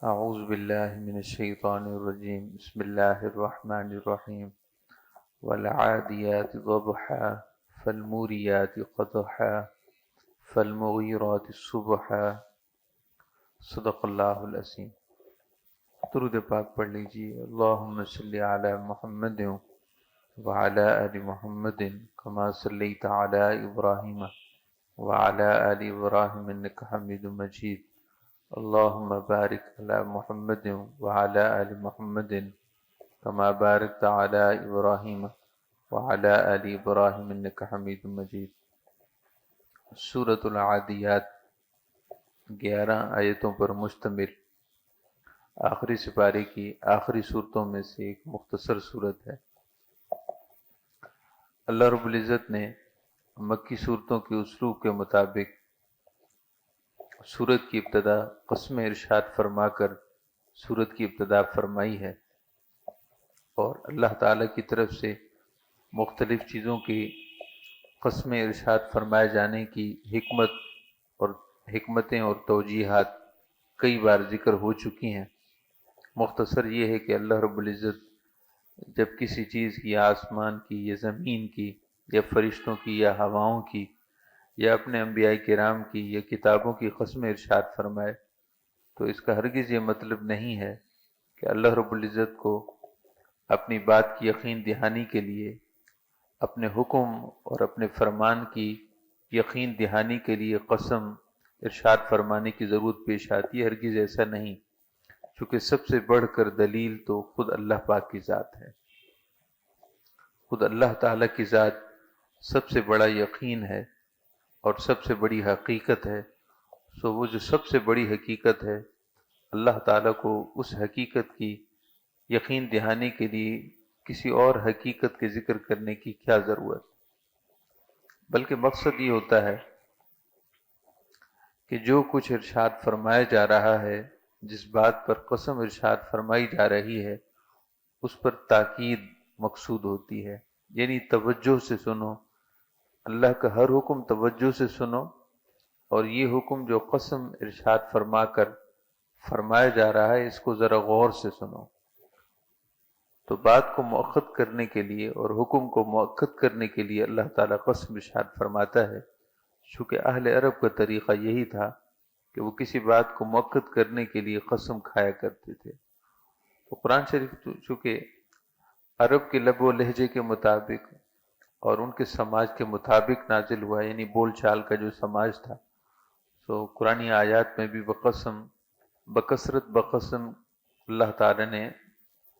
اعوذ باللہ من الشیطان الرجیم بسم اللہ الرحمن الرحیم والعادیات ضبحا فالموریات قدحا فالمغیرات صبحا صدق اللہ العظیم۔ درود پاک پڑھ لیجیے۔ اللہم صلی علی محمد وعلی آل محمد کما صلیت علی ابراہیم وعلی آل ابراہیم انک حمید مجید۔ اللہم بارک علی محمد وعلی آل محمد کما بارکت علی ابراہیم وعلی آل ابراہیم انک حمید مجید۔ سورۃ العادیات 11 آیتوں پر مشتمل آخری سپارے کی آخری صورتوں میں سے ایک مختصر صورت ہے۔ اللہ رب العزت نے مکی صورتوں کے اسلوب کے مطابق سورت کی ابتدا قسم ارشاد فرما کر سورت کی ابتدا فرمائی ہے، اور اللہ تعالیٰ کی طرف سے مختلف چیزوں کی قسم ارشاد فرمائے جانے کی حکمتیں اور توجیحات کئی بار ذکر ہو چکی ہیں۔ مختصر یہ ہے کہ اللہ رب العزت جب کسی چیز کی، یا آسمان کی یا زمین کی یا فرشتوں کی یا ہواؤں کی یا اپنے انبیاء کرام کی یا کتابوں کی قسم ارشاد فرمائے تو اس کا ہرگز یہ مطلب نہیں ہے کہ اللہ رب العزت کو اپنی بات کی یقین دہانی کے لیے اپنے حکم اور اپنے فرمان کی یقین دہانی کے لیے قسم ارشاد فرمانے کی ضرورت پیش آتی ہے۔ ہرگز ایسا نہیں، چونکہ سب سے بڑھ کر دلیل تو خود اللہ پاک کی ذات ہے۔ خود اللہ تعالیٰ کی ذات سب سے بڑا یقین ہے اور سب سے بڑی حقیقت ہے۔ سو وہ جو سب سے بڑی حقیقت ہے، اللہ تعالیٰ کو اس حقیقت کی یقین دہانی کے لیے کسی اور حقیقت کے ذکر کرنے کی کیا ضرورت؟ بلکہ مقصد یہ ہوتا ہے کہ جو کچھ ارشاد فرمایا جا رہا ہے، جس بات پر قسم ارشاد فرمائی جا رہی ہے، اس پر تاکید مقصود ہوتی ہے، یعنی توجہ سے سنو، اللہ کا ہر حکم توجہ سے سنو، اور یہ حکم جو قسم ارشاد فرما کر فرمایا جا رہا ہے اس کو ذرا غور سے سنو۔ تو بات کو مؤخد کرنے کے لیے اور حکم کو مؤکد کرنے کے لیے اللہ تعالیٰ قسم ارشاد فرماتا ہے، چونکہ اہل عرب کا طریقہ یہی تھا کہ وہ کسی بات کو مؤکد کرنے کے لیے قسم کھایا کرتے تھے۔ تو قرآن شریف چونکہ عرب کے لب و لہجے کے مطابق اور ان کے سماج کے مطابق نازل ہوا، یعنی بول چال کا جو سماج تھا، تو قرآنی آیات میں بھی بقسم اللہ تعالیٰ نے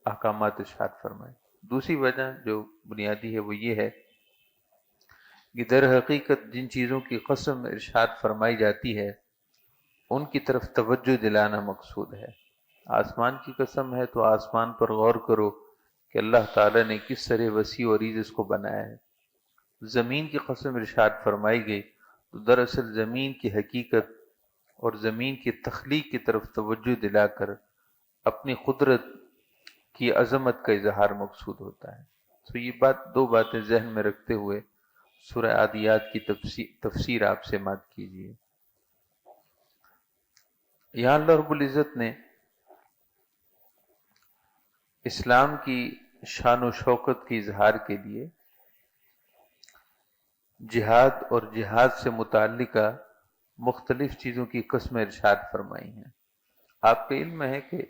احکامات ارشاد فرمائے۔ دوسری وجہ جو بنیادی ہے وہ یہ ہے کہ در حقیقت جن چیزوں کی قسم ارشاد فرمائی جاتی ہے ان کی طرف توجہ دلانا مقصود ہے۔ آسمان کی قسم ہے تو آسمان پر غور کرو کہ اللہ تعالیٰ نے کس طرح وسیع و عریض اس کو بنایا ہے۔ زمین کی قسم ارشاد فرمائی گئی تو دراصل زمین کی حقیقت اور زمین کی تخلیق کی طرف توجہ دلا کر اپنی قدرت کی عظمت کا اظہار مقصود ہوتا ہے۔ تو یہ دو باتیں ذہن میں رکھتے ہوئے سورہ عادیات کی تفسیر آپ سے مات کیجیے۔ یہاں اللہ رب العزت نے اسلام کی شان و شوکت کے اظہار کے لیے جہاد اور جہاد سے متعلقہ مختلف چیزوں کی قسمیں ارشاد فرمائی ہیں۔ آپ کے علم ہے کہ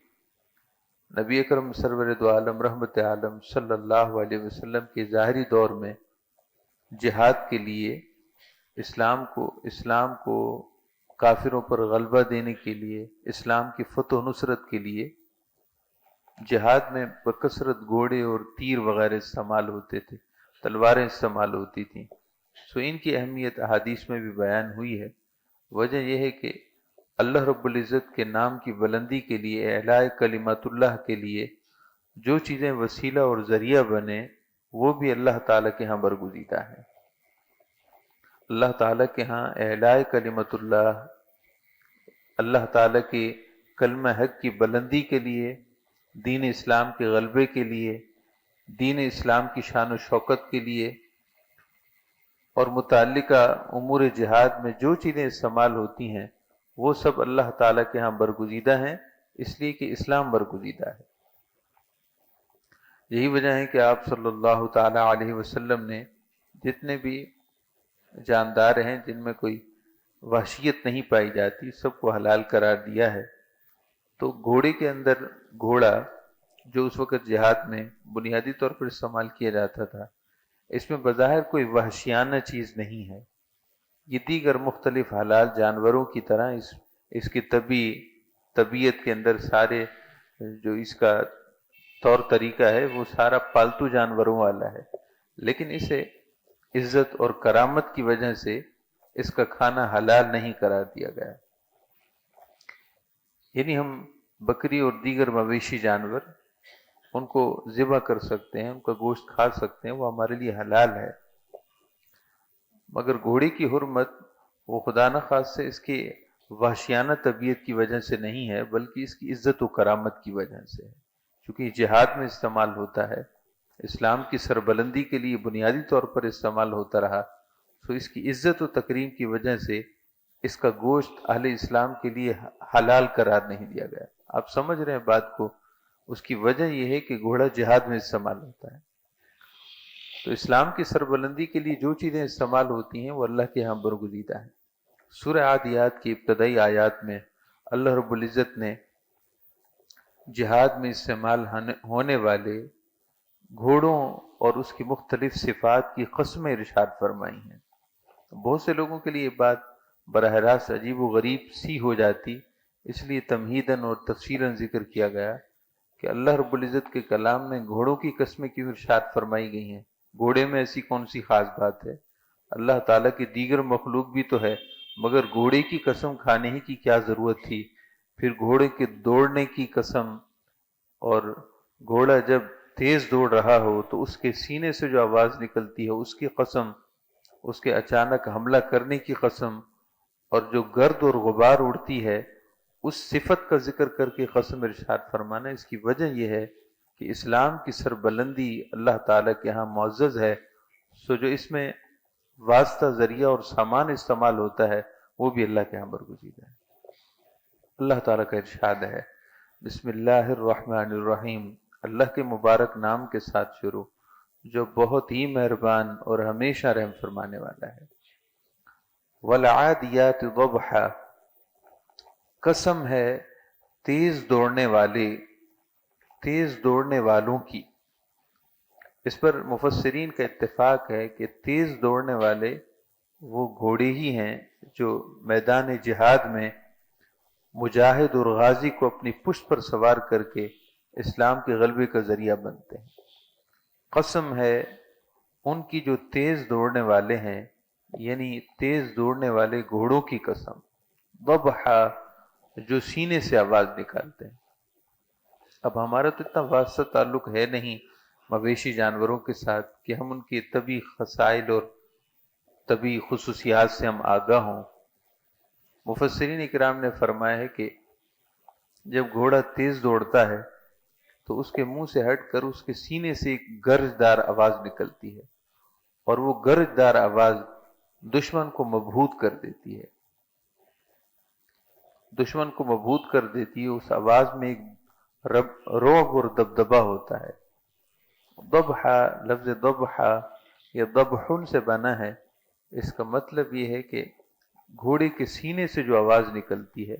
نبی اکرم سرور دو عالم رحمت عالم صلی اللہ علیہ وسلم کے ظاہری دور میں جہاد کے لیے اسلام کو کافروں پر غلبہ دینے کے لیے، اسلام کی فتح و نصرت کے لیے جہاد میں بکثرت گھوڑے اور تیر وغیرہ استعمال ہوتے تھے، تلواریں استعمال ہوتی تھیں۔ سو ان کی اہمیت احادیث میں بھی بیان ہوئی ہے۔ وجہ یہ ہے کہ اللہ رب العزت کے نام کی بلندی کے لیے، اعلاء کلمات اللہ کے لیے جو چیزیں وسیلہ اور ذریعہ بنے وہ بھی اللہ تعالیٰ کے ہاں برگزیدہ ہیں۔ اللہ تعالیٰ کے ہاں اعلاء کلمات اللہ تعالیٰ کے کلمہ حق کی بلندی کے لیے، دین اسلام کے غلبے کے لیے، دین اسلام کی شان و شوکت کے لیے اور متعلقہ امور جہاد میں جو چیزیں استعمال ہوتی ہیں وہ سب اللہ تعالیٰ کے ہاں برگزیدہ ہیں، اس لیے کہ اسلام برگزیدہ ہے۔ یہی وجہ ہے کہ آپ صلی اللہ تعالی علیہ وسلم نے جتنے بھی جاندار ہیں جن میں کوئی وحشیت نہیں پائی جاتی سب کو حلال قرار دیا ہے۔ تو گھوڑے کے اندر گھوڑا جو اس وقت جہاد میں بنیادی طور پر استعمال کیا جاتا تھا، اس میں بظاہر کوئی وحشیانہ چیز نہیں ہے۔ یہ دیگر مختلف حلال جانوروں کی طرح اس کی طبیعت کے اندر سارے جو اس کا طور طریقہ ہے وہ سارا پالتو جانوروں والا ہے، لیکن اسے عزت اور کرامت کی وجہ سے اس کا کھانا حلال نہیں قرار دیا گیا۔ یعنی ہم بکری اور دیگر مویشی جانور ان کو ذبح کر سکتے ہیں، ان کا گوشت کھا سکتے ہیں، وہ ہمارے لیے حلال ہے، مگر گھوڑے کی حرمت وہ خدا نخواستہ سے اس کی وحشیانہ طبیعت کی وجہ سے نہیں ہے، بلکہ اس کی عزت و کرامت کی وجہ سے ہے۔ چونکہ جہاد میں استعمال ہوتا ہے، اسلام کی سربلندی کے لیے بنیادی طور پر استعمال ہوتا رہا، تو اس کی عزت و تکریم کی وجہ سے اس کا گوشت اہل اسلام کے لیے حلال قرار نہیں دیا گیا۔ آپ سمجھ رہے ہیں بات کو؟ اس کی وجہ یہ ہے کہ گھوڑا جہاد میں استعمال ہوتا ہے۔ تو اسلام کی سربلندی کے لیے جو چیزیں استعمال ہوتی ہیں وہ اللہ کے ہاں برگزیدہ ہیں۔ سورہ عادیات کی ابتدائی آیات میں اللہ رب العزت نے جہاد میں استعمال ہونے والے گھوڑوں اور اس کی مختلف صفات کی قسمیں ارشاد فرمائی ہیں۔ بہت سے لوگوں کے لیے یہ بات براہ راست عجیب و غریب سی ہو جاتی، اس لیے تمہیداً اور تفصیلاً ذکر کیا گیا کہ اللہ رب العزت کے کلام میں گھوڑوں کی قسمیں کیوں ارشاد فرمائی گئی ہیں؟ گھوڑے میں ایسی کون سی خاص بات ہے؟ اللہ تعالیٰ کی دیگر مخلوق بھی تو ہے، مگر گھوڑے کی قسم کھانے ہی کی کیا ضرورت تھی؟ پھر گھوڑے کے دوڑنے کی قسم، اور گھوڑا جب تیز دوڑ رہا ہو تو اس کے سینے سے جو آواز نکلتی ہے اس کی قسم، اس کے اچانک حملہ کرنے کی قسم، اور جو گرد اور غبار اڑتی ہے اس صفت کا ذکر کر کے قسم ارشاد فرمانا، اس کی وجہ یہ ہے کہ اسلام کی سربلندی اللہ تعالیٰ کے ہاں معزز ہے، سو جو اس میں واسطہ ذریعہ اور سامان استعمال ہوتا ہے وہ بھی اللہ کے ہاں برگزیدہ ہے۔ اللہ تعالیٰ کا ارشاد ہے، بسم اللہ الرحمن الرحیم، اللہ کے مبارک نام کے ساتھ شروع جو بہت ہی مہربان اور ہمیشہ رحم فرمانے والا ہے۔ والعادیات ضبحا، قسم ہے تیز دوڑنے والوں کی۔ اس پر مفسرین کا اتفاق ہے کہ تیز دوڑنے والے وہ گھوڑے ہی ہیں جو میدان جہاد میں مجاہد اور غازی کو اپنی پشت پر سوار کر کے اسلام کے غلبے کا ذریعہ بنتے ہیں۔ قسم ہے ان کی جو تیز دوڑنے والے ہیں، یعنی تیز دوڑنے والے گھوڑوں کی قسم، ضبحا جو سینے سے آواز نکالتے ہیں۔ اب ہمارا تو اتنا واسطہ تعلق ہے نہیں مویشی جانوروں کے ساتھ کہ ہم ان کی طبی خصائل اور طبی خصوصیات سے ہم آگاہ ہوں۔ مفسرین اکرام نے فرمایا ہے کہ جب گھوڑا تیز دوڑتا ہے تو اس کے منہ سے ہٹ کر اس کے سینے سے ایک گرجدار آواز نکلتی ہے، اور وہ گرجدار آواز دشمن کو مبہوت کر دیتی ہے۔ دشمن کو مبہوت کر دیتی ہے، اس آواز میں ایک رعب اور دبدبہ ہوتا ہے۔ ضبحا، لفظ ضبحا یا ضبحن سے بنا ہے، اس کا مطلب یہ ہے کہ گھوڑے کے سینے سے جو آواز نکلتی ہے۔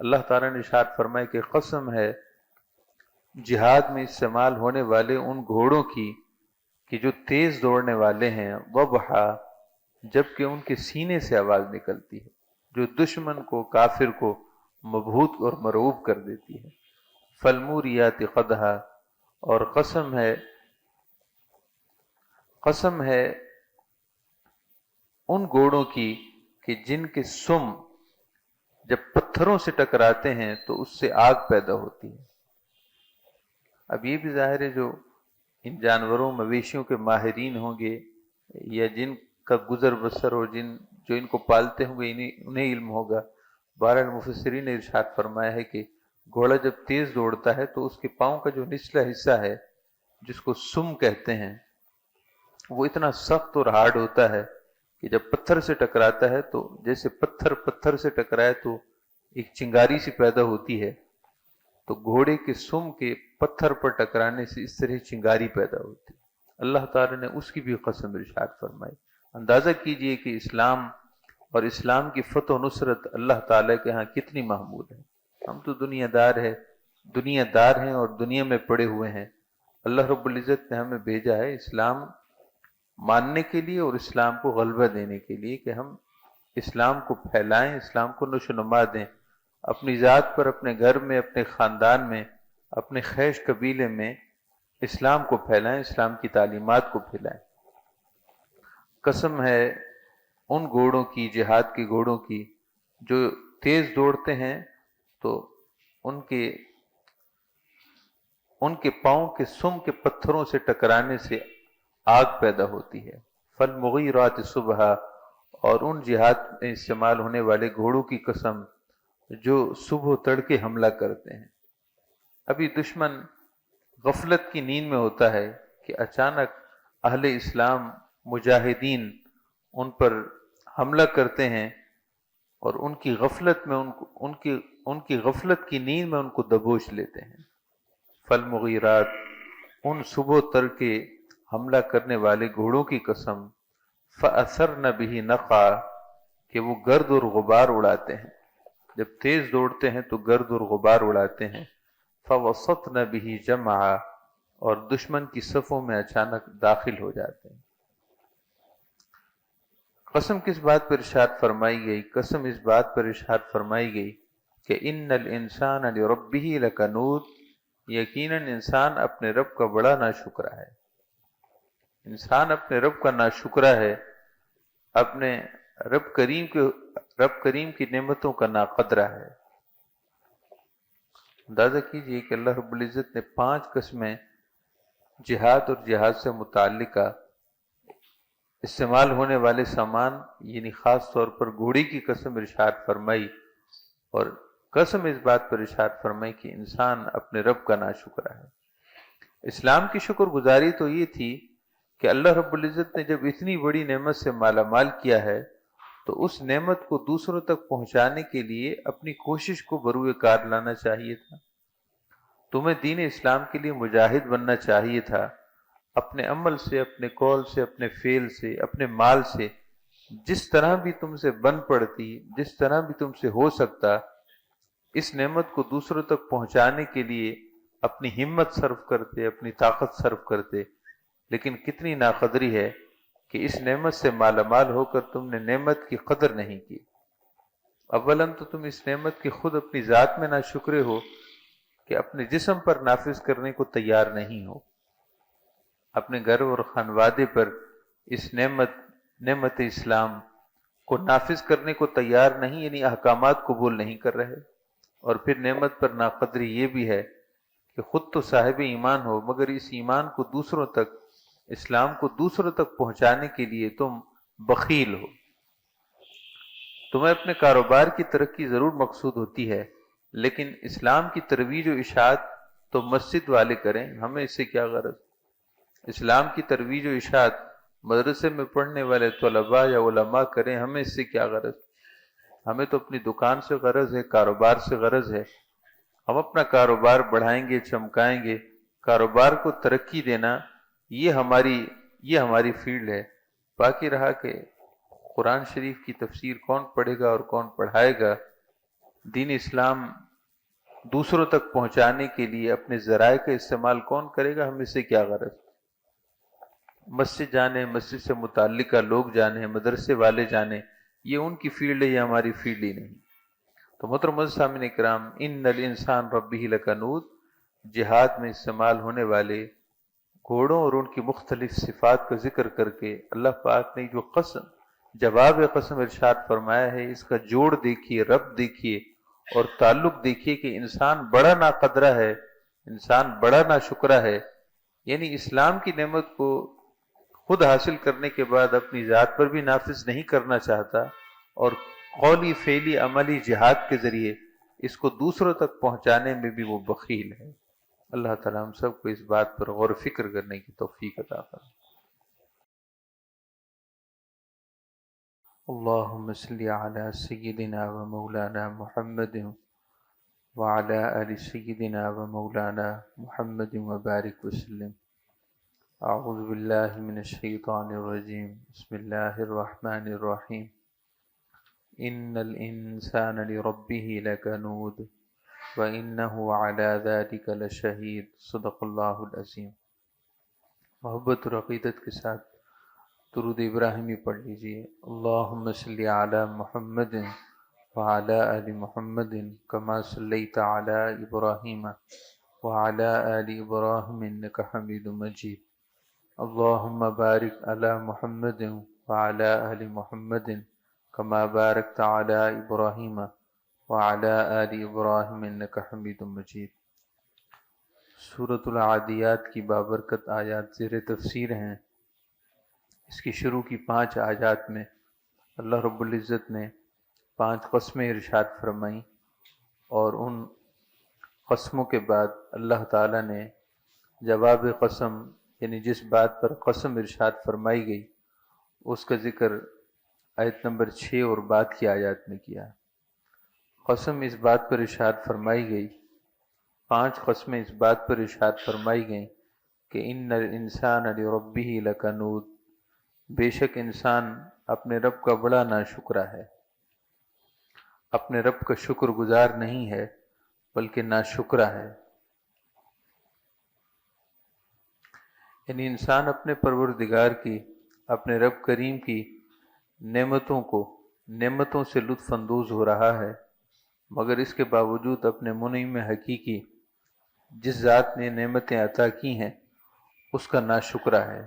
اللہ تعالیٰ نے ارشاد فرمایا کہ قسم ہے جہاد میں استعمال ہونے والے ان گھوڑوں کی کہ جو تیز دوڑنے والے ہیں، ضبحا جبکہ ان کے سینے سے آواز نکلتی ہے، جو دشمن کو، کافر کو مبہوت اور مرعوب کر دیتی ہے۔ فالموریات قدحا، اور قسم ہے ان گھوڑوں کی کہ جن کے سم جب پتھروں سے ٹکراتے ہیں تو اس سے آگ پیدا ہوتی ہے۔ اب یہ بھی ظاہر ہے جو ان جانوروں مویشیوں کے ماہرین ہوں گے یا جن کا گزر بسر اور جو ان کو پالتے ہوں گے انہیں علم ہوگا۔ بہرحال مفسرین نے ارشاد فرمایا ہے کہ گھوڑا جب تیز دوڑتا ہے تو اس کے پاؤں کا جو نچلا حصہ ہے جس کو سم کہتے ہیں وہ اتنا سخت اور ہارڈ ہوتا ہے کہ جب پتھر سے ٹکراتا ہے تو جیسے پتھر سے ٹکرائے تو ایک چنگاری سی پیدا ہوتی ہے، تو گھوڑے کے سم کے پتھر پر ٹکرانے سے اس طرح چنگاری پیدا ہوتی. اللہ تعالیٰ نے اس کی بھی قسم ارشاد فرمائی. اندازہ کیجئے کہ اسلام اور اسلام کی فتح و نصرت اللہ تعالیٰ کے ہاں کتنی محمود ہے. ہم تو دنیا دار ہیں اور دنیا میں پڑے ہوئے ہیں. اللہ رب العزت نے ہمیں بھیجا ہے اسلام ماننے کے لیے اور اسلام کو غلبہ دینے کے لیے کہ ہم اسلام کو پھیلائیں، اسلام کو نشو و نما دیں، اپنی ذات پر، اپنے گھر میں، اپنے خاندان میں، اپنے خیش قبیلے میں اسلام کو پھیلائیں، اسلام کی تعلیمات کو پھیلائیں. قسم ہے ان گھوڑوں کی، جہاد کے گھوڑوں کی، جو تیز دوڑتے ہیں تو ان کے پاؤں کے سم کے پتھروں سے ٹکرانے سے آگ پیدا ہوتی ہے. فالمغیرات صبح، اور ان جہاد میں استعمال ہونے والے گھوڑوں کی قسم جو صبح تڑکے حملہ کرتے ہیں. ابھی دشمن غفلت کی نیند میں ہوتا ہے کہ اچانک اہل اسلام مجاہدین ان پر حملہ کرتے ہیں اور ان کی غفلت میں ان کی غفلت کی نیند میں ان کو دبوچ لیتے ہیں. فالمغیرات، ان صبح تڑکے حملہ کرنے والے گھوڑوں کی قسم، فَأَثَرْنَ بِهِ نَقْعًا، کہ وہ گرد اور غبار اڑاتے ہیں. جب تیز دوڑتے ہیں تو گرد اور غبار اڑاتے ہیں. فَوَسَطْنَ بِهِ جَمْعًا، اور دشمن کی صفوں میں اچانک داخل ہو جاتے ہیں. قسم کس بات پر ارشاد فرمائی گئی؟ قسم اس بات پر ارشاد فرمائی گئی کہ ان الانسان لربہ لکنود، یقیناً انسان اپنے رب کا بڑا ناشکرا ہے. انسان اپنے رب کا ناشکرا ہے، اپنے رب کریم کی نعمتوں کا ناقدرہ ہے. اندازہ کیجئے کہ اللہ رب العزت نے 5 قسمیں جہاد اور جہاد سے متعلقہ استعمال ہونے والے سامان، یعنی خاص طور پر گھوڑی کی قسم ارشاد فرمائی، اور قسم اس بات پر ارشاد فرمائی کہ انسان اپنے رب کا ناشکرا ہے. اسلام کی شکر گزاری تو یہ تھی کہ اللہ رب العزت نے جب اتنی بڑی نعمت سے مالا مال کیا ہے تو اس نعمت کو دوسروں تک پہنچانے کے لیے اپنی کوشش کو بروئے کار لانا چاہیے تھا. تمہیں دین اسلام کے لیے مجاہد بننا چاہیے تھا. اپنے عمل سے، اپنے قول سے، اپنے فعل سے، اپنے مال سے، جس طرح بھی تم سے بن پڑتی، جس طرح بھی تم سے ہو سکتا، اس نعمت کو دوسروں تک پہنچانے کے لیے اپنی ہمت صرف کرتے، اپنی طاقت صرف کرتے. لیکن کتنی ناقدری ہے کہ اس نعمت سے مالا مال ہو کر تم نے نعمت کی قدر نہیں کی. اولاً تو تم اس نعمت کی خود اپنی ذات میں ناشکرے ہو کہ اپنے جسم پر نافذ کرنے کو تیار نہیں ہو. اپنے گھر اور خانوادے پر اس نعمت اسلام کو نافذ کرنے کو تیار نہیں، یعنی احکامات قبول نہیں کر رہے. اور پھر نعمت پر ناقدری یہ بھی ہے کہ خود تو صاحب ایمان ہو مگر اس ایمان کو دوسروں تک، اسلام کو دوسروں تک پہنچانے کے لیے تم بخیل ہو. تمہیں اپنے کاروبار کی ترقی ضرور مقصود ہوتی ہے، لیکن اسلام کی ترویج و اشاعت تو مسجد والے کریں، ہمیں اس سے کیا غرض؟ اسلام کی ترویج و اشاعت مدرسے میں پڑھنے والے طلباء یا علماء کریں، ہمیں اس سے کیا غرض؟ ہمیں تو اپنی دکان سے غرض ہے، کاروبار سے غرض ہے. ہم اپنا کاروبار بڑھائیں گے، چمکائیں گے. کاروبار کو ترقی دینا یہ ہماری فیلڈ ہے. باقی رہا کہ قرآن شریف کی تفسیر کون پڑھے گا اور کون پڑھائے گا، دین اسلام دوسروں تک پہنچانے کے لیے اپنے ذرائع کا استعمال کون کرے گا، ہم اس سے کیا غرض؟ مسجد جانے، مسجد سے متعلقہ لوگ جانے، مدرسے والے جانے، یہ ان کی فیلڈ ہے، یہ ہماری فیلڈ ہی نہیں. تو محترم سامعین کرام، ان الانسان ربہ لکنود، جہاد میں استعمال ہونے والے گھوڑوں اور ان کی مختلف صفات کا ذکر کر کے اللہ پاک نے جو جواب قسم ارشاد فرمایا ہے، اس کا جوڑ دیکھیے، ربط دیکھیے اور تعلق دیکھیے کہ انسان بڑا ناقدرہ ہے، انسان بڑا ناشکرہ ہے. یعنی اسلام کی نعمت کو خود حاصل کرنے کے بعد اپنی ذات پر بھی نافذ نہیں کرنا چاہتا، اور قولی فعلی عملی جہاد کے ذریعے اس کو دوسروں تک پہنچانے میں بھی وہ بخیل ہے. اللہ تعالیٰ ہم سب کو اس بات پر غور و فکر کرنے کی توفیق عطا فرمائے. اللہم صلی علی سیدنا و مولانا محمد وعلى آل سيدنا ومولانا محمد وبارك وسلم. أعوذ بالله من الشيطان الرجيم. بسم الله الرحمن الرحيم. إن الإنسان لربه لكنود وإنه على ذلك لشهيد. صدق اللہ العظیم. محبت اور عقیدت کے ساتھ درود ابراہیمی پڑھ لیجئے. اللہم صلی علی محمد وعلی آل محمد کما صلیت علی ابراہیم وعلی آل ابراہیم انک حمید مجید. اللہم بارک علی محمد وعلی آل محمد کما بارکت علی ابراہیم وعلی آل ابراہیم انک حمید مجید. سورۃ العادیات کی بابرکت آیات زیر تفسیر ہیں. اس کی شروع کی 5 آیات میں اللہ رب العزت نے 5 قسمیں ارشاد فرمائیں، اور ان قسموں کے بعد اللہ تعالیٰ نے جواب قسم، یعنی جس بات پر قسم ارشاد فرمائی گئی، اس کا ذکر آیت نمبر 6 اور بعد کی آیات میں کیا. قسم اس بات پر ارشاد فرمائی گئی، 5 قسمیں اس بات پر ارشاد فرمائی گئیں کہ ان الانسان لربہ لکنود، بے شک انسان اپنے رب کا بڑا ناشکرا ہے، اپنے رب کا شکر گزار نہیں ہے بلکہ ناشکرا ہے. یعنی انسان اپنے پروردگار کی، اپنے رب کریم کی نعمتوں سے لطف اندوز ہو رہا ہے، مگر اس کے باوجود اپنے منعم حقیقی جس ذات نے نعمتیں عطا کی ہیں اس کا ناشکرا ہے.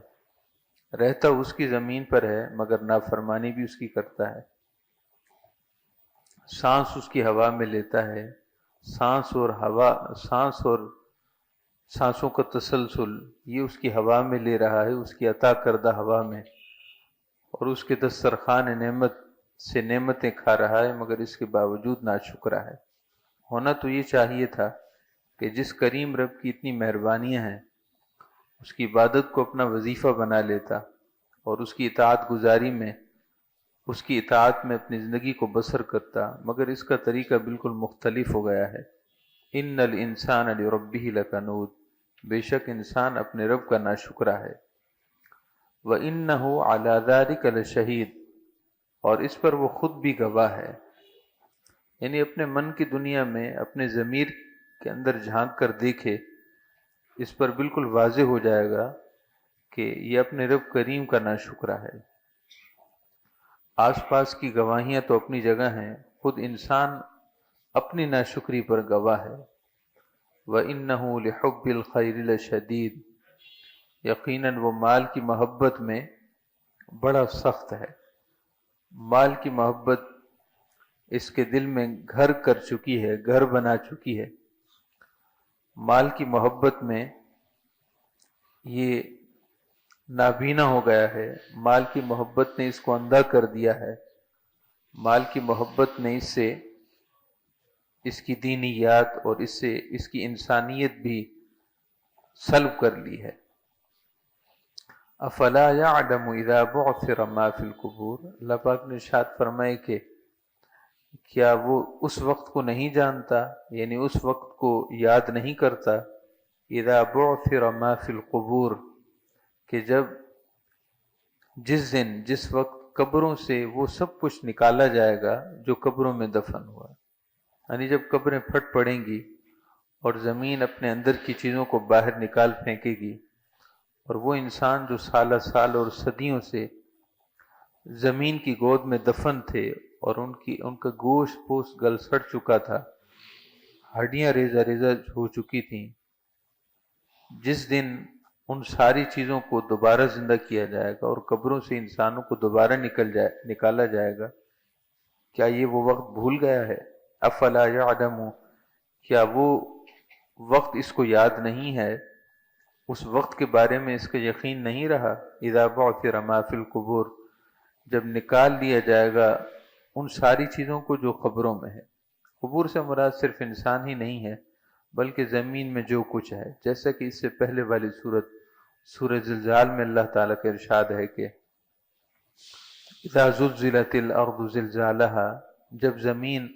رہتا اس کی زمین پر ہے مگر نافرمانی بھی اس کی کرتا ہے. سانس اس کی ہوا میں لیتا ہے، سانس اور سانسوں کا تسلسل یہ اس کی ہوا میں لے رہا ہے، اس کی عطا کردہ ہوا میں، اور اس کے دسترخوان نعمت سے نعمتیں کھا رہا ہے، مگر اس کے باوجود ناشکرا ہے. ہونا تو یہ چاہیے تھا کہ جس کریم رب کی اتنی مہربانیاں ہیں اس کی عبادت کو اپنا وظیفہ بنا لیتا اور اس کی اطاعت گزاری میں، اس کی اطاعت میں اپنی زندگی کو بسر کرتا، مگر اس کا طریقہ بالکل مختلف ہو گیا ہے. ان الانسان لربہ لکنود، بے شک انسان اپنے رب کا ناشکرا ہے. وَإِنَّهُ عَلَى ذَلِكَ لَشَهِيدٌ، اور اس پر وہ خود بھی گواہ ہے. یعنی اپنے من کی دنیا میں اپنے ضمیر کے اندر جھانک کر دیکھے، اس پر بالکل واضح ہو جائے گا کہ یہ اپنے رب کریم کا ناشکرا ہے. آس پاس کی گواہیاں تو اپنی جگہ ہیں، خود انسان اپنی ناشکری پر گواہ ہے. وَإِنَّهُ لِحُبِّ الْخَيْرِ لَشَدِيدٌ، یقیناً وہ مال کی محبت میں بڑا سخت ہے. مال کی محبت اس کے دل میں گھر کر چکی ہے، گھر بنا چکی ہے. مال کی محبت میں یہ نابینا ہو گیا ہے، مال کی محبت نے اس کو اندھا کر دیا ہے، مال کی محبت نے اس سے اس کی دینیات اور اس سے اس کی انسانیت بھی سلب کر لی ہے. افلا یعلم اذا بعثر ما فی القبور، اللہ پاک نے ارشاد فرمائے کہ کیا وہ اس وقت کو نہیں جانتا، یعنی اس وقت کو یاد نہیں کرتا، اذا بعثر ما فی القبور، کہ جس وقت قبروں سے وہ سب کچھ نکالا جائے گا جو قبروں میں دفن ہوا. یعنی جب قبریں پھٹ پڑیں گی اور زمین اپنے اندر کی چیزوں کو باہر نکال پھینکے گی، اور وہ انسان جو سالہ سال اور صدیوں سے زمین کی گود میں دفن تھے اور ان کا گوشت پوست گل سڑ چکا تھا، ہڈیاں ریزہ ریزہ ہو چکی تھیں، جس دن ان ساری چیزوں کو دوبارہ زندہ کیا جائے گا اور قبروں سے انسانوں کو دوبارہ نکالا جائے گا، کیا یہ وہ وقت بھول گیا ہے؟ افلا یعلم، کیا وہ وقت اس کو یاد نہیں ہے، اس وقت کے بارے میں اس کا یقین نہیں رہا؟ اذا بعثر ما فی القبور، جب نکال لیا جائے گا ان ساری چیزوں کو جو قبروں میں ہے. قبور سے مراد صرف انسان ہی نہیں ہے بلکہ زمین میں جو کچھ ہے، جیسا کہ اس سے پہلے والی سورہ زلزال میں اللہ تعالیٰ کا ارشاد ہے کہ اذا زلزلت الارض زلزالها، جب زمین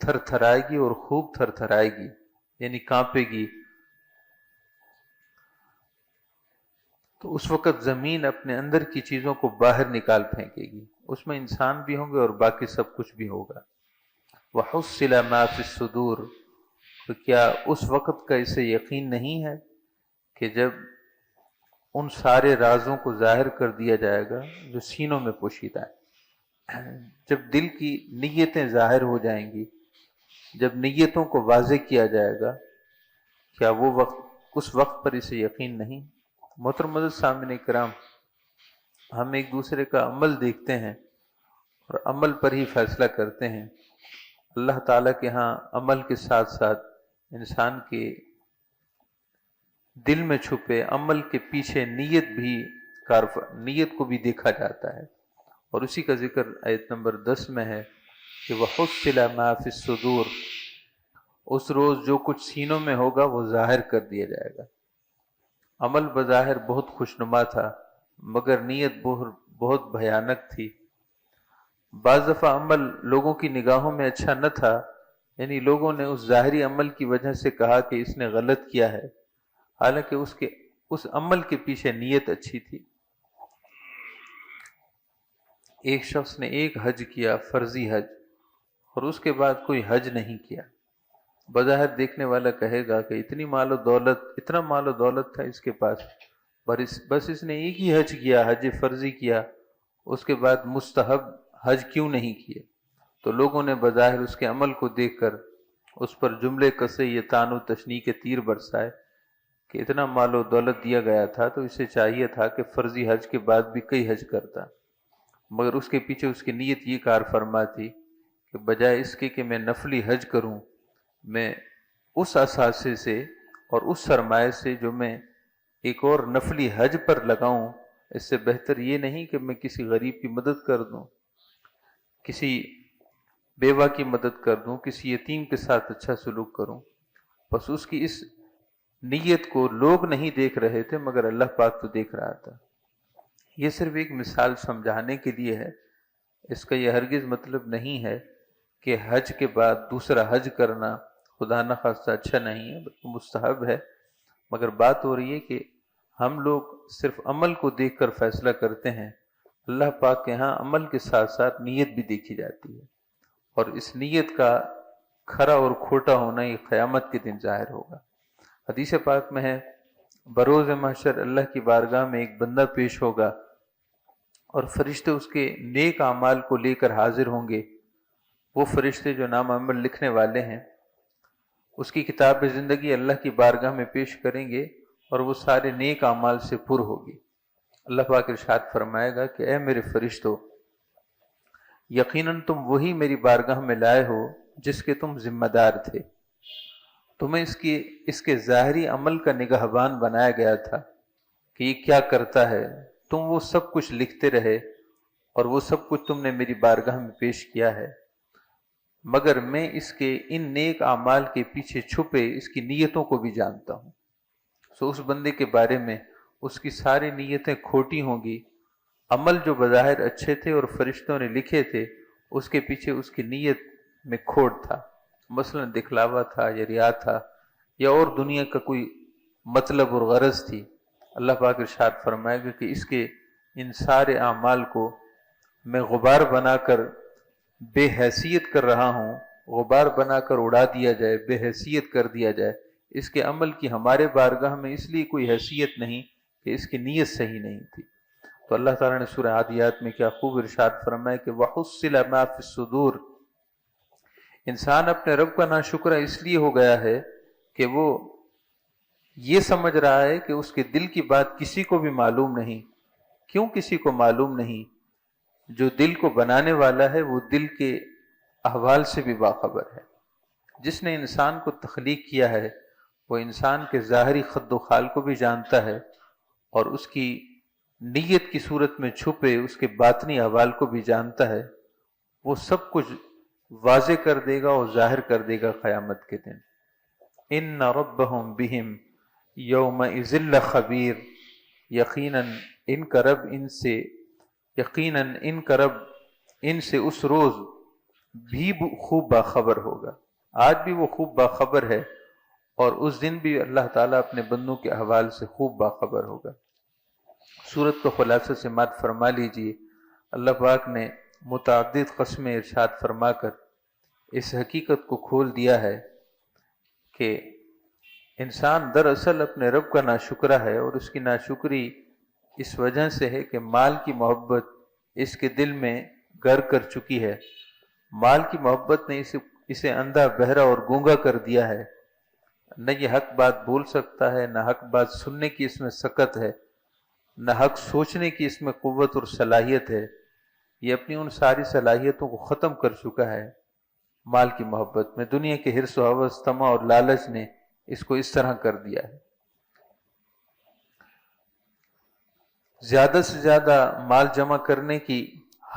تھر تھرائے گی اور خوب تھر تھرائے گی، یعنی کانپے گی۔ تو اس وقت زمین اپنے اندر کی چیزوں کو باہر نکال پھینکے گی، اس میں انسان بھی ہوں گے اور باقی سب کچھ بھی ہوگا۔ وَحُصِّلَ مَا فِي الصُّدُورِ، تو کیا اس وقت کا اسے یقین نہیں ہے کہ جب ان سارے رازوں کو ظاہر کر دیا جائے گا جو سینوں میں پوشیدہ ہے، جب دل کی نیتیں ظاہر ہو جائیں گی، جب نیتوں کو واضح کیا جائے گا، کیا وہ وقت، اس وقت پر اسے یقین نہیں؟ محترم معزز سامعین کرام، ہم ایک دوسرے کا عمل دیکھتے ہیں اور عمل پر ہی فیصلہ کرتے ہیں۔ اللہ تعالیٰ کے ہاں عمل کے ساتھ ساتھ انسان کے دل میں چھپے عمل کے پیچھے نیت بھی، نیت کو بھی دیکھا جاتا ہے، اور اسی کا ذکر آیت نمبر 10 میں ہے کہ وَحُصِّلَ مَا فِي الصُّدُورِ، اس روز جو کچھ سینوں میں ہوگا وہ ظاہر کر دیا جائے گا۔ عمل بظاہر بہت خوشنما تھا، مگر نیت بہت بھیانک تھی۔ بعض دفعہ عمل لوگوں کی نگاہوں میں اچھا نہ تھا، یعنی لوگوں نے اس ظاہری عمل کی وجہ سے کہا کہ اس نے غلط کیا ہے، حالانکہ اس عمل کے پیچھے نیت اچھی تھی۔ ایک شخص نے ایک حج کیا، فرضی حج، اور اس کے بعد کوئی حج نہیں کیا۔ بظاہر دیکھنے والا کہے گا کہ اتنا مال و دولت تھا اس کے پاس، بس اس نے ایک ہی حج کیا، حج فرضی کیا، اس کے بعد مستحب حج کیوں نہیں کیے؟ تو لوگوں نے بظاہر اس کے عمل کو دیکھ کر اس پر جملے کسے، یہ طعن و تشنیع کے تیر برسائے کہ اتنا مال و دولت دیا گیا تھا تو اسے چاہیے تھا کہ فرضی حج کے بعد بھی کئی حج کرتا، مگر اس کے پیچھے اس کی نیت یہ کار فرما تھی کہ بجائے اس کے کہ میں نفلی حج کروں، میں اس اثاثے سے اور اس سرمایہ سے جو میں ایک اور نفلی حج پر لگاؤں، اس سے بہتر یہ نہیں کہ میں کسی غریب کی مدد کر دوں، کسی بیوہ کی مدد کر دوں، کسی یتیم کے ساتھ اچھا سلوک کروں۔ بس اس کی اس نیت کو لوگ نہیں دیکھ رہے تھے، مگر اللہ پاک تو دیکھ رہا تھا۔ یہ صرف ایک مثال سمجھانے کے لیے ہے، اس کا یہ ہرگز مطلب نہیں ہے کہ حج کے بعد دوسرا حج کرنا خدا نخواستہ اچھا نہیں ہے، بلکہ مستحب ہے، مگر بات ہو رہی ہے کہ ہم لوگ صرف عمل کو دیکھ کر فیصلہ کرتے ہیں، اللہ پاک کے ہاں عمل کے ساتھ ساتھ نیت بھی دیکھی جاتی ہے، اور اس نیت کا کھرا اور کھوٹا ہونا یہ قیامت کے دن ظاہر ہوگا۔ حدیث پاک میں ہے بروز محشر اللہ کی بارگاہ میں ایک بندہ پیش ہوگا اور فرشتے اس کے نیک اعمال کو لے کر حاضر ہوں گے۔ وہ فرشتے جو نام عمل لکھنے والے ہیں اس کی کتاب زندگی اللہ کی بارگاہ میں پیش کریں گے، اور وہ سارے نیک اعمال سے پر ہوگی۔ اللہ پاک ارشاد فرمائے گا کہ اے میرے فرشتو، یقیناً تم وہی میری بارگاہ میں لائے ہو جس کے تم ذمہ دار تھے، تمہیں اس کے ظاہری عمل کا نگہبان بنایا گیا تھا کہ یہ کیا کرتا ہے، تم وہ سب کچھ لکھتے رہے اور وہ سب کچھ تم نے میری بارگاہ میں پیش کیا ہے، مگر میں اس کے ان نیک اعمال کے پیچھے چھپے اس کی نیتوں کو بھی جانتا ہوں۔ سو اس بندے کے بارے میں اس کی ساری نیتیں کھوٹی ہوں گی، عمل جو بظاہر اچھے تھے اور فرشتوں نے لکھے تھے اس کے پیچھے اس کی نیت میں کھوٹ تھا، مثلا دکھلاوا تھا یا ریا تھا یا اور دنیا کا کوئی مطلب اور غرض تھی۔ اللہ پاک ارشاد فرمائے گا کہ اس کے ان سارے اعمال کو میں غبار بنا کر بے حیثیت کر رہا ہوں، غبار بنا کر اڑا دیا جائے، بے حیثیت کر دیا جائے، اس کے عمل کی ہمارے بارگاہ میں اس لیے کوئی حیثیت نہیں کہ اس کی نیت صحیح نہیں تھی۔ تو اللہ تعالیٰ نے سورہ عادیات میں کیا خوب ارشاد فرمایا کہ وَحُصِّلَ مَا فِي الصُّدُورِ، انسان اپنے رب کا ناشکرہ اس لیے ہو گیا ہے کہ وہ یہ سمجھ رہا ہے کہ اس کے دل کی بات کسی کو بھی معلوم نہیں۔ کیوں کسی کو معلوم نہیں؟ جو دل کو بنانے والا ہے وہ دل کے احوال سے بھی باخبر ہے۔ جس نے انسان کو تخلیق کیا ہے وہ انسان کے ظاہری خد و خال کو بھی جانتا ہے، اور اس کی نیت کی صورت میں چھپے اس کے باطنی احوال کو بھی جانتا ہے۔ وہ سب کچھ واضح کر دے گا اور ظاہر کر دے گا قیامت کے دن۔ ان ربہم بہم یومئذ لخبیر، یقیناً ان کا رب ان سے اس روز بھی خوب باخبر ہوگا۔ آج بھی وہ خوب باخبر ہے، اور اس دن بھی اللہ تعالیٰ اپنے بندوں کے احوال سے خوب باخبر ہوگا۔ سورت کو خلاصہ سے مات فرما لیجئے، اللہ پاک نے متعدد قسمیں ارشاد فرما کر اس حقیقت کو کھول دیا ہے کہ انسان دراصل اپنے رب کا ناشکرہ ہے، اور اس کی ناشکری اس وجہ سے ہے کہ مال کی محبت اس کے دل میں گر کر چکی ہے۔ مال کی محبت نے اسے اندھا بہرا اور گونگا کر دیا ہے، نہ یہ حق بات بول سکتا ہے، نہ حق بات سننے کی اس میں سکت ہے، نہ حق سوچنے کی اس میں قوت اور صلاحیت ہے۔ یہ اپنی ان ساری صلاحیتوں کو ختم کر چکا ہے مال کی محبت میں۔ دنیا کے حرص و ہوس، طمع اور لالچ نے اس کو اس طرح کر دیا ہے۔ زیادہ سے زیادہ مال جمع کرنے کی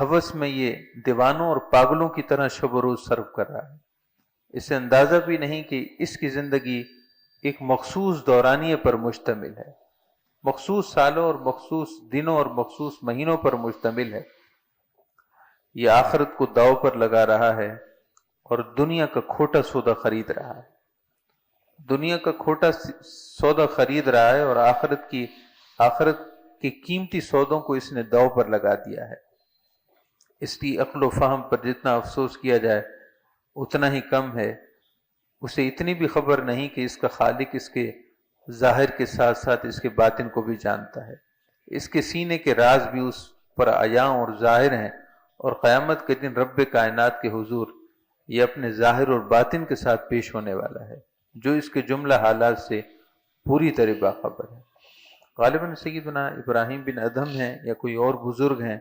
ہوس میں یہ دیوانوں اور پاگلوں کی طرح شب و روز صرف کر رہا ہے۔ اسے اندازہ بھی نہیں کہ اس کی زندگی ایک مخصوص دورانیے پر مشتمل ہے، مخصوص سالوں اور مخصوص دنوں اور مخصوص مہینوں پر مشتمل ہے۔ یہ آخرت کو داؤ پر لگا رہا ہے اور دنیا کا کھوٹا سودا خرید رہا ہے۔ دنیا کا کھوٹا سودا خرید رہا ہے، اور آخرت کے قیمتی سودوں کو اس نے داؤ پر لگا دیا ہے۔ اس کی عقل و فہم پر جتنا افسوس کیا جائے اتنا ہی کم ہے۔ اسے اتنی بھی خبر نہیں کہ اس کا خالق اس کے ظاہر کے ساتھ ساتھ اس کے باطن کو بھی جانتا ہے۔ اس کے سینے کے راز بھی اس پر عیاں اور ظاہر ہیں، اور قیامت کے دن رب کائنات کے حضور یہ اپنے ظاہر اور باطن کے ساتھ پیش ہونے والا ہے، جو اس کے جملہ حالات سے پوری طرح باخبر ہے۔ غالباً سیدنا ابراہیم بن ادھم ہیں یا کوئی اور بزرگ ہیں،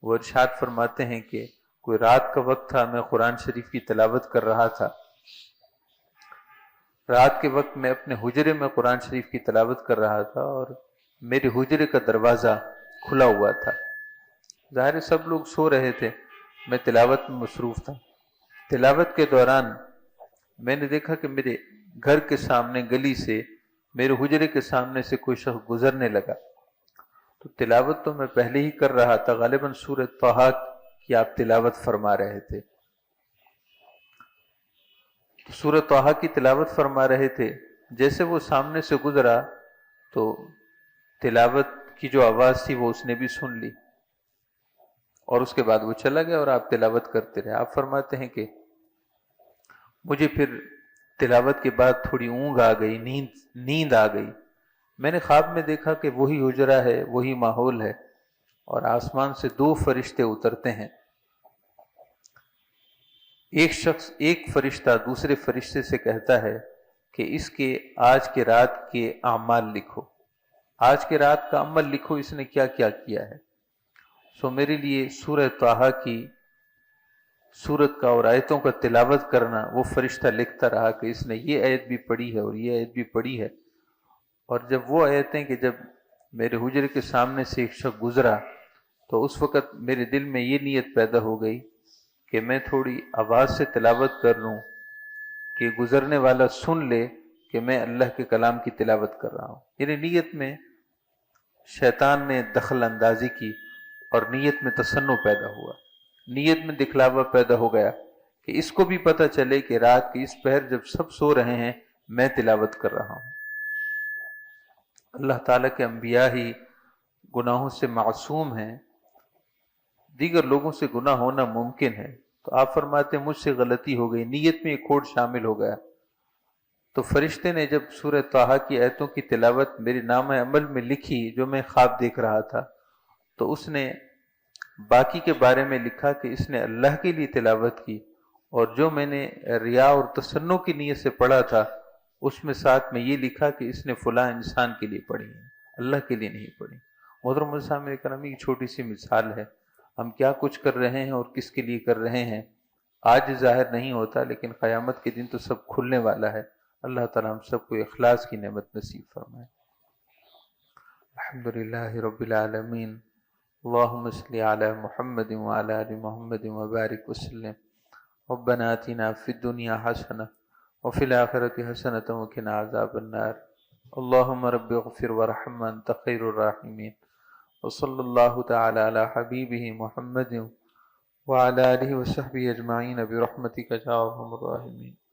وہ ارشاد فرماتے ہیں کہ کوئی رات کا وقت تھا، میں قرآن شریف کی تلاوت کر رہا تھا۔ رات کے وقت میں اپنے حجرے میں قرآن شریف کی تلاوت کر رہا تھا، اور میرے حجرے کا دروازہ کھلا ہوا تھا۔ ظاہر ہے سب لوگ سو رہے تھے، میں تلاوت میں مصروف تھا۔ تلاوت کے دوران میں نے دیکھا کہ میرے گھر کے سامنے گلی سے، میرے حجرے کے سامنے سے کوئی شخص گزرنے لگا۔ تو تلاوت تو میں پہلے ہی کر رہا تھا، غالباً سورۃ طٰہٰ کی آپ تلاوت فرما رہے تھے۔ تو سورۃ طٰہٰ کی تلاوت فرما رہے تھے، جیسے وہ سامنے سے گزرا تو تلاوت کی جو آواز تھی وہ اس نے بھی سن لی، اور اس کے بعد وہ چلا گیا اور آپ تلاوت کرتے رہے۔ آپ فرماتے ہیں کہ مجھے پھر تلاوت کے بعد تھوڑی اونگ آ گئی، نیند آ گئی۔ میں نے خواب میں دیکھا کہ وہی حجرہ ہے، وہی ماحول ہے، اور آسمان سے دو فرشتے اترتے ہیں۔ ایک فرشتہ دوسرے فرشتے سے کہتا ہے کہ اس کے آج کے رات کے اعمال لکھو، آج کے رات کا عمل لکھو، اس نے کیا کیا کیا ہے۔ سو میرے لیے سورہ طٰہٰ کی سورت کا اور آیتوں کا تلاوت کرنا، وہ فرشتہ لکھتا رہا کہ اس نے یہ آیت بھی پڑھی ہے اور یہ آیت بھی پڑھی ہے۔ اور جب وہ آیتیں کہ جب میرے حجرے کے سامنے سے ایک شخص گزرا تو اس وقت میرے دل میں یہ نیت پیدا ہو گئی کہ میں تھوڑی آواز سے تلاوت کر لوں کہ گزرنے والا سن لے کہ میں اللہ کے کلام کی تلاوت کر رہا ہوں۔ یعنی نیت میں شیطان نے دخل اندازی کی اور نیت میں تصنع پیدا ہوا، نیت میں دکھلاوا پیدا ہو گیا کہ اس کو بھی پتہ چلے کہ رات کے اس پہر جب سب سو رہے ہیں میں تلاوت کر رہا ہوں۔ اللہ تعالیٰ کے انبیاء ہی گناہوں سے معصوم ہیں، دیگر لوگوں سے گناہ ہونا ممکن ہے۔ تو آپ فرماتے ہیں مجھ سے غلطی ہو گئی، نیت میں ایک کھوٹ شامل ہو گیا۔ تو فرشتے نے جب سورہ طٰہٰ کی آیتوں کی تلاوت میری نامہ عمل میں لکھی جو میں خواب دیکھ رہا تھا، تو اس نے باقی کے بارے میں لکھا کہ اس نے اللہ کے لیے تلاوت کی، اور جو میں نے ریا اور تصنع کی نیت سے پڑھا تھا اس میں ساتھ میں یہ لکھا کہ اس نے فلاں انسان کے لیے پڑھی ہے، اللہ کے لیے نہیں پڑھی۔ محترم سامعین کرام، ایک چھوٹی سی مثال ہے، ہم کیا کچھ کر رہے ہیں اور کس کے لیے کر رہے ہیں آج ظاہر نہیں ہوتا، لیکن قیامت کے دن تو سب کھلنے والا ہے۔ اللہ تعالیٰ ہم سب کو اخلاص کی نعمت نصیب فرمائے۔ الحمدللہ رب العالمین، اللہم صلی علی محمد وعلی آل محمد وبارک وسلم۔ ربنا آتنا فی الدنیا حسنہ وفی الآخرۃ حسنۃ وقنا عذاب النار۔ اللہم رب اغفر وارحم انت خیر الراحمین، وصلی اللہ تعالی علی حبیبہ محمد وعلى آله وصحبه أجمعين برحمتك يا أرحم الراحمين.